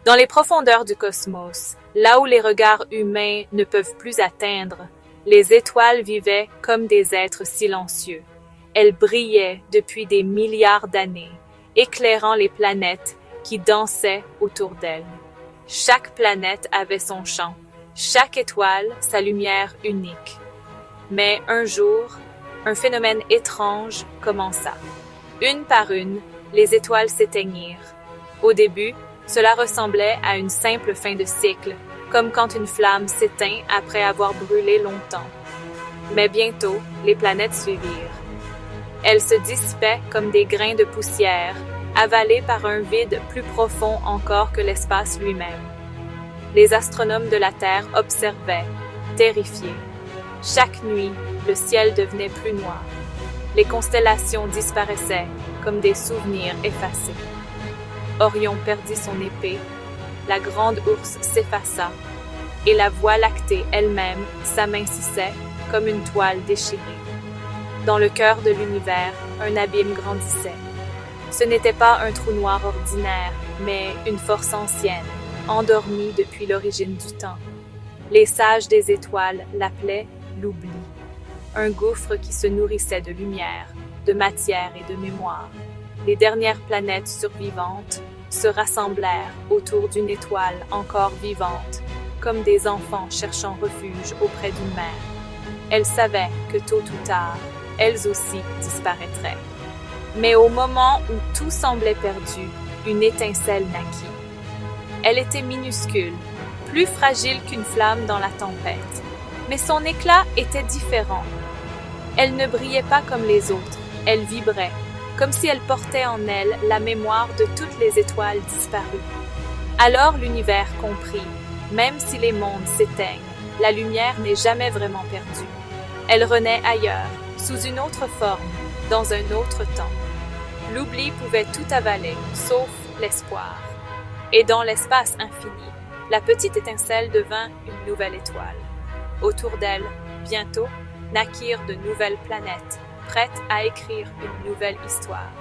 Dans les profondeurs du cosmos, là où les regards humains ne peuvent plus atteindre, les étoiles vivaient comme des êtres silencieux. Elles brillaient depuis des milliards d'années, éclairant les planètes qui dansaient autour d'elles. Chaque planète avait son chant, chaque étoile sa lumière unique. Mais un jour, un phénomène étrange commença. Une par une, les étoiles s'éteignirent. Au début, cela ressemblait à une simple fin de cycle, comme quand une flamme s'éteint après avoir brûlé longtemps. Mais bientôt, les planètes suivirent. Elles se dissipaient comme des grains de poussière, avalés par un vide plus profond encore que l'espace lui-même. Les astronomes de la Terre observaient, terrifiés. Chaque nuit, le ciel devenait plus noir. Les constellations disparaissaient comme des souvenirs effacés. Orion perdit son épée, la grande ourse s'effaça, et la Voie lactée elle-même s'amincissait comme une toile déchirée. Dans le cœur de l'univers, un abîme grandissait. Ce n'était pas un trou noir ordinaire, mais une force ancienne, endormie depuis l'origine du temps. Les sages des étoiles l'appelaient l'oubli, un gouffre qui se nourrissait de lumière, de matière et de mémoire. Les dernières planètes survivantes se rassemblèrent autour d'une étoile encore vivante, comme des enfants cherchant refuge auprès d'une mère. Elles savaient que tôt ou tard, elles aussi disparaîtraient. Mais au moment où tout semblait perdu, une étincelle naquit. Elle était minuscule, plus fragile qu'une flamme dans la tempête, mais son éclat était différent. Elle ne brillait pas comme les autres, elle vibrait, comme si elle portait en elle la mémoire de toutes les étoiles disparues. Alors l'univers comprit, même si les mondes s'éteignent, la lumière n'est jamais vraiment perdue. Elle renaît ailleurs, sous une autre forme, dans un autre temps. L'oubli pouvait tout avaler, sauf l'espoir. Et dans l'espace infini, la petite étincelle devint une nouvelle étoile. Autour d'elle, bientôt, naquirent de nouvelles planètes, prêtes à écrire une nouvelle histoire.